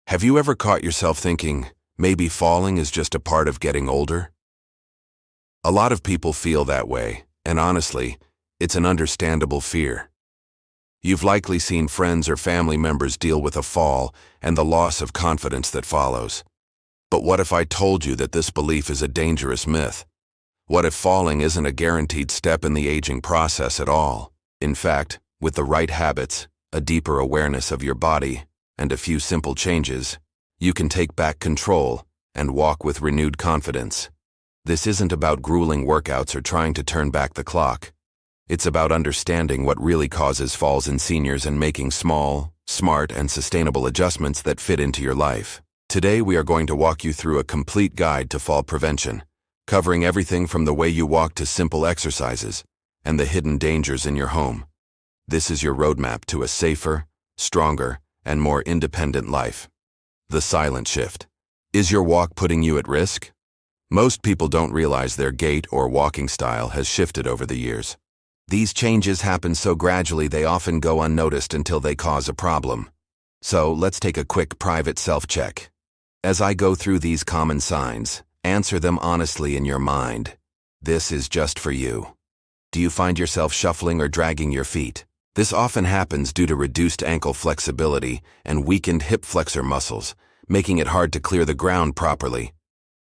Have you ever caught yourself thinking, maybe falling is just a part of getting older? A lot of people feel that way, and honestly, it's an understandable fear. You've likely seen friends or family members deal with a fall and the loss of confidence that follows. But what if I told you that this belief is a dangerous myth? What if falling isn't a guaranteed step in the aging process at all? In fact, with the right habits, a deeper awareness of your body, and a few simple changes, you can take back control and walk with renewed confidence. This isn't about grueling workouts or trying to turn back the clock. It's about understanding what really causes falls in seniors and making small, smart, and sustainable adjustments that fit into your life. Today we are going to walk you through a complete guide to fall prevention, covering everything from the way you walk to simple exercises and the hidden dangers in your home. This is your roadmap to a safer, stronger, and more independent life. The silent shift. Is your walk putting you at risk? Most people don't realize their gait or walking style has shifted over the years. These changes happen so gradually they often go unnoticed until they cause a problem. So let's take a quick private self-check. As I go through these common signs, answer them honestly in your mind. This is just for you. Do you find yourself shuffling or dragging your feet? This often happens due to reduced ankle flexibility and weakened hip flexor muscles, making it hard to clear the ground properly.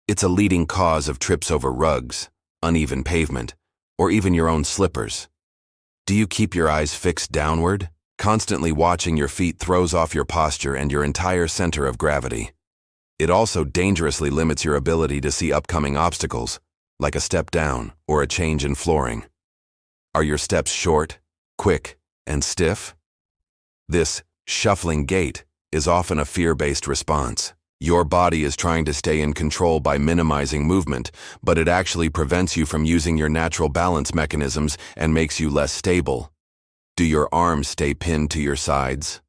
It's a leading cause of trips over rugs, uneven pavement, or even your own slippers. Do you keep your eyes fixed downward? Constantly watching your feet throws off your posture and your entire center of gravity. It also dangerously limits your ability to see upcoming obstacles, like a step down or a change in flooring. Are your steps short, quick, and stiff? This shuffling gait is often a fear-based response. Your body is trying to stay in control by minimizing movement, but it actually prevents you from using your natural balance mechanisms and makes you less stable. Do your arms stay pinned to your sides?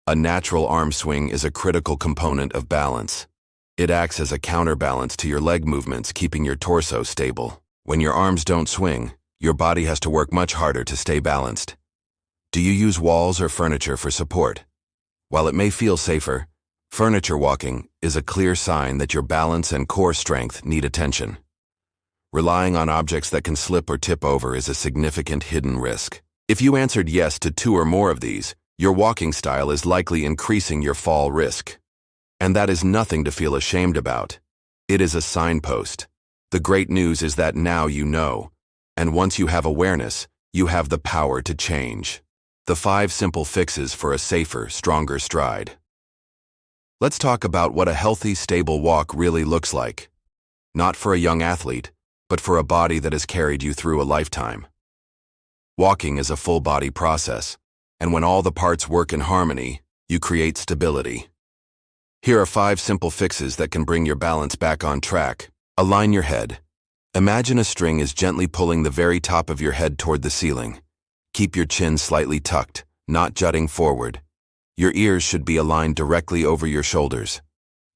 A natural arm swing is a critical component of balance. It acts as a counterbalance to your leg movements, keeping your torso stable. When your arms don't swing, your body has to work much harder to stay balanced. Do you use walls or furniture for support? While it may feel safer, furniture walking is a clear sign that your balance and core strength need attention. Relying on objects that can slip or tip over is a significant hidden risk. If you answered yes to 2 or more of these, your walking style is likely increasing your fall risk. And that is nothing to feel ashamed about. It is a signpost. The great news is that now you know, and once you have awareness, you have the power to change. The 5 simple fixes for a safer, stronger stride. Let's talk about what a healthy, stable walk really looks like. Not for a young athlete, but for a body that has carried you through a lifetime. Walking is a full-body process, and when all the parts work in harmony, you create stability. Here are 5 simple fixes that can bring your balance back on track. Align your head. Imagine a string is gently pulling the very top of your head toward the ceiling. Keep your chin slightly tucked, not jutting forward. Your ears should be aligned directly over your shoulders.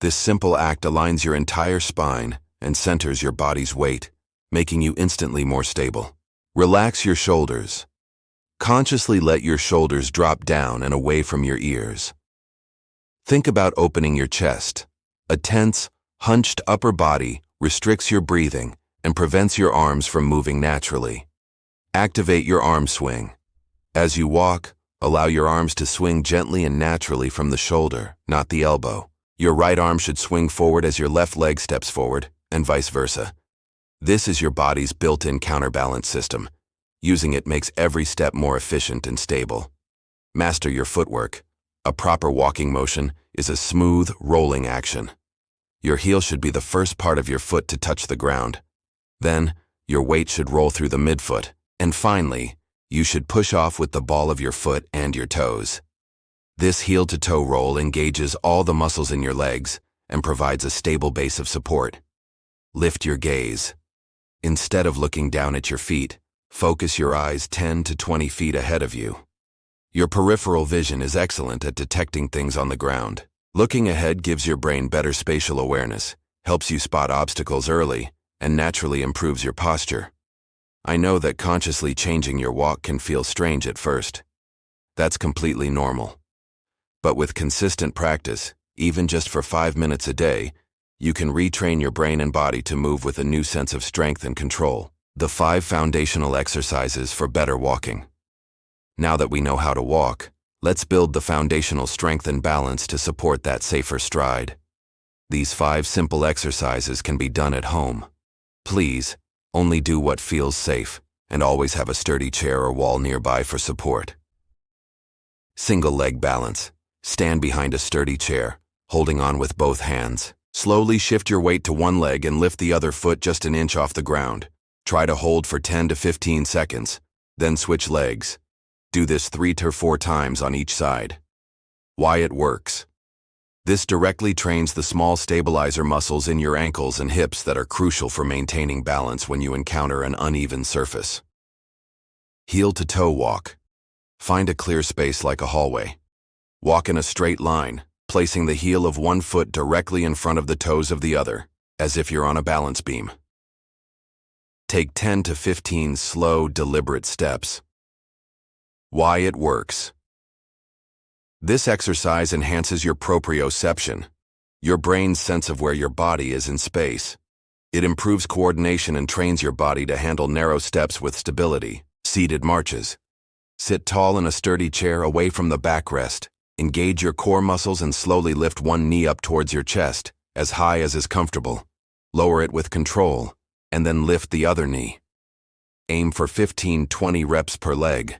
This simple act aligns your entire spine and centers your body's weight, making you instantly more stable. Relax your shoulders. Consciously let your shoulders drop down and away from your ears. Think about opening your chest. A tense, hunched upper body restricts your breathing and prevents your arms from moving naturally. Activate your arm swing. As you walk, allow your arms to swing gently and naturally from the shoulder, not the elbow. Your right arm should swing forward as your left leg steps forward, and vice versa. This is your body's built-in counterbalance system. Using it makes every step more efficient and stable. Master your footwork. A proper walking motion is a smooth, rolling action. Your heel should be the first part of your foot to touch the ground. Then, your weight should roll through the midfoot. And finally, you should push off with the ball of your foot and your toes. This heel-to-toe roll engages all the muscles in your legs and provides a stable base of support. Lift your gaze. Instead of looking down at your feet, focus your eyes 10 to 20 feet ahead of you. Your peripheral vision is excellent at detecting things on the ground. Looking ahead gives your brain better spatial awareness, helps you spot obstacles early, and naturally improves your posture. I know that consciously changing your walk can feel strange at first. That's completely normal. But with consistent practice, even just for 5 minutes a day, you can retrain your brain and body to move with a new sense of strength and control. The 5 foundational exercises for better walking. Now that we know how to walk, let's build the foundational strength and balance to support that safer stride. These 5 simple exercises can be done at home. Please, only do what feels safe, and always have a sturdy chair or wall nearby for support. Single leg balance. Stand behind a sturdy chair, holding on with both hands. Slowly shift your weight to one leg and lift the other foot just an inch off the ground. Try to hold for 10 to 15 seconds, then switch legs. Do this 3 to 4 times on each side. Why it works. This directly trains the small stabilizer muscles in your ankles and hips that are crucial for maintaining balance when you encounter an uneven surface. Heel to toe walk. Find a clear space like a hallway. Walk in a straight line, placing the heel of one foot directly in front of the toes of the other, as if you're on a balance beam. Take 10 to 15 slow, deliberate steps. Why it works. This exercise enhances your proprioception, your brain's sense of where your body is in space. It improves coordination and trains your body to handle narrow steps with stability. Seated marches. Sit tall in a sturdy chair away from the backrest. Engage your core muscles and slowly lift one knee up towards your chest, as high as is comfortable. Lower it with control, and then lift the other knee. Aim for 15-20 reps per leg.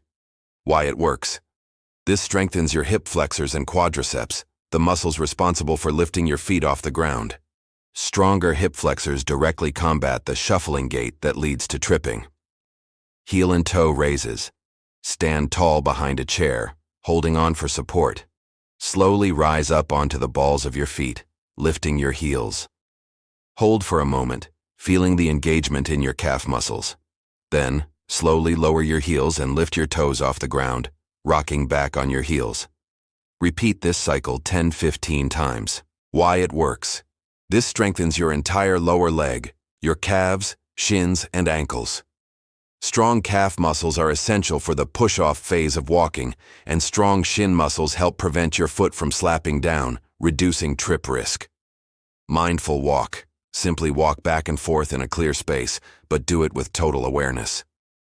Why it works. This strengthens your hip flexors and quadriceps, the muscles responsible for lifting your feet off the ground. Stronger hip flexors directly combat the shuffling gait that leads to tripping. Heel and toe raises. Stand tall behind a chair, holding on for support. Slowly rise up onto the balls of your feet, lifting your heels. Hold for a moment, feeling the engagement in your calf muscles. Then, slowly lower your heels and lift your toes off the ground, rocking back on your heels. Repeat this cycle 10-15 times. Why it works. This strengthens your entire lower leg, your calves, shins, and ankles. Strong calf muscles are essential for the push-off phase of walking, and strong shin muscles help prevent your foot from slapping down, reducing trip risk. Mindful walk. Simply walk back and forth in a clear space, but do it with total awareness.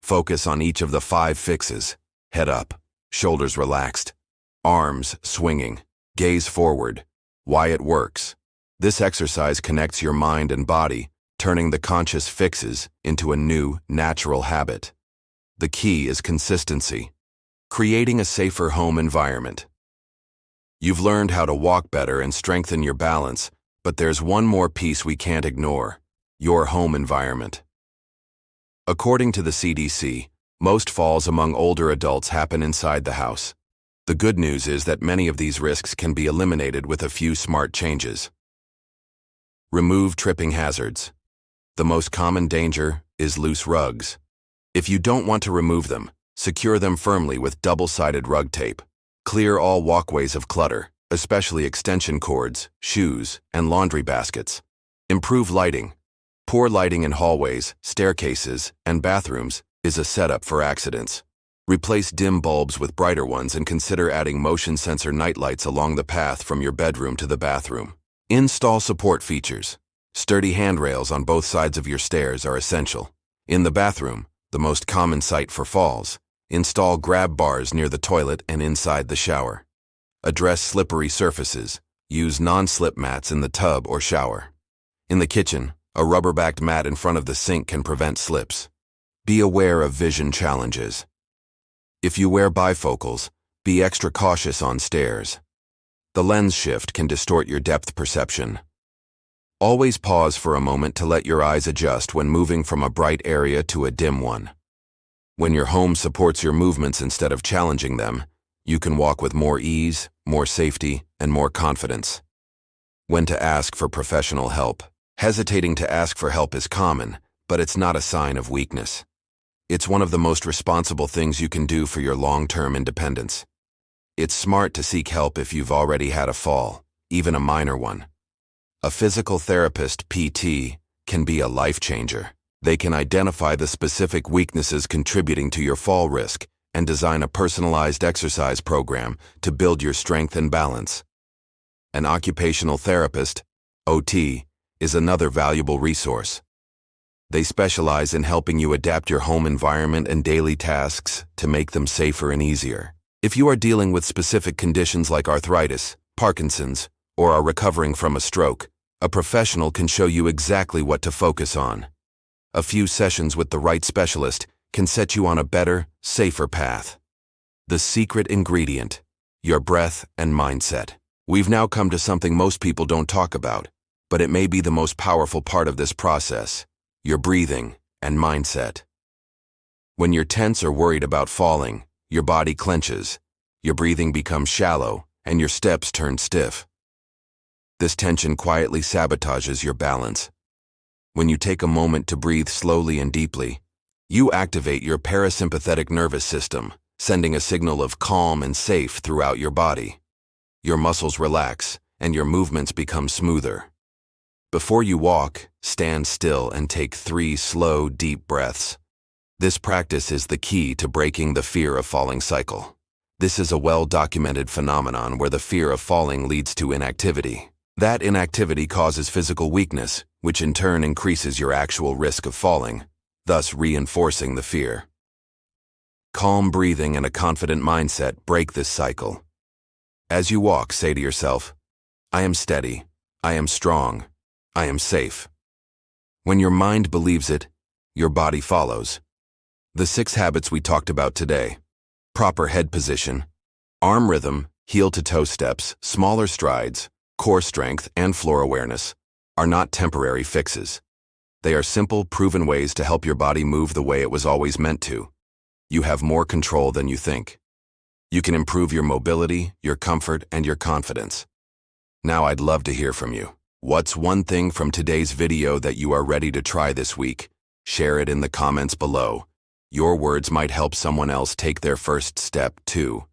Focus on each of the 5 fixes. Head up, shoulders relaxed, arms swinging, gaze forward. Why it works. This exercise connects your mind and body, turning the conscious fixes into a new, natural habit. The key is consistency. Creating a safer home environment. You've learned how to walk better and strengthen your balance, but there's one more piece we can't ignore: your home environment. According to the CDC, most falls among older adults happen inside the house. The good news is that many of these risks can be eliminated with a few smart changes. Remove tripping hazards. The most common danger is loose rugs. If you don't want to remove them, secure them firmly with double-sided rug tape. Clear all walkways of clutter, especially extension cords, shoes, and laundry baskets. Improve lighting. Poor lighting in hallways, staircases, and bathrooms is a setup for accidents. Replace dim bulbs with brighter ones and consider adding motion sensor nightlights along the path from your bedroom to the bathroom. Install support features. Sturdy handrails on both sides of your stairs are essential. In the bathroom, the most common site for falls, install grab bars near the toilet and inside the shower. Address slippery surfaces. Use non-slip mats in the tub or shower. In the kitchen, a rubber-backed mat in front of the sink can prevent slips. Be aware of vision challenges. If you wear bifocals, be extra cautious on stairs. The lens shift can distort your depth perception. Always pause for a moment to let your eyes adjust when moving from a bright area to a dim one. When your home supports your movements instead of challenging them, you can walk with more ease, more safety, and more confidence. When to ask for professional help. Hesitating to ask for help is common, but it's not a sign of weakness. It's one of the most responsible things you can do for your long-term independence. It's smart to seek help if you've already had a fall, even a minor one. A physical therapist, PT, can be a life changer. They can identify the specific weaknesses contributing to your fall risk and design a personalized exercise program to build your strength and balance. An occupational therapist, OT, is another valuable resource. They specialize in helping you adapt your home environment and daily tasks to make them safer and easier. If you are dealing with specific conditions like arthritis, Parkinson's, or are recovering from a stroke, a professional can show you exactly what to focus on. A few sessions with the right specialist can set you on a better, safer path. The secret ingredient: your breath and mindset. We've now come to something most people don't talk about, but it may be the most powerful part of this process: your breathing and mindset. When you're tense or worried about falling, your body clenches, your breathing becomes shallow, and your steps turn stiff. This tension quietly sabotages your balance. When you take a moment to breathe slowly and deeply, you activate your parasympathetic nervous system, sending a signal of calm and safe throughout your body. Your muscles relax, and your movements become smoother. Before you walk, stand still and take 3 slow, deep breaths. This practice is the key to breaking the fear of falling cycle. This is a well-documented phenomenon where the fear of falling leads to inactivity. That inactivity causes physical weakness, which in turn increases your actual risk of falling, thus reinforcing the fear. Calm breathing and a confident mindset break this cycle. As you walk, say to yourself, "I am steady, I am strong, I am safe." When your mind believes it, your body follows. The 6 habits we talked about today: proper head position, arm rhythm, heel-to-toe steps, smaller strides, core strength, and floor awareness, are not temporary fixes. They are simple, proven ways to help your body move the way it was always meant to. You have more control than you think. You can improve your mobility, your comfort, and your confidence. Now I'd love to hear from you. What's one thing from today's video that you are ready to try this week? Share it in the comments below. Your words might help someone else take their first step too.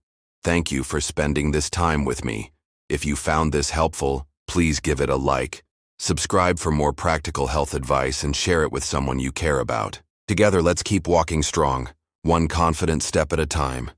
Thank you for spending this time with me. If you found this helpful, please give it a like. Subscribe for more practical health advice and share it with someone you care about. Together, let's keep walking strong, one confident step at a time.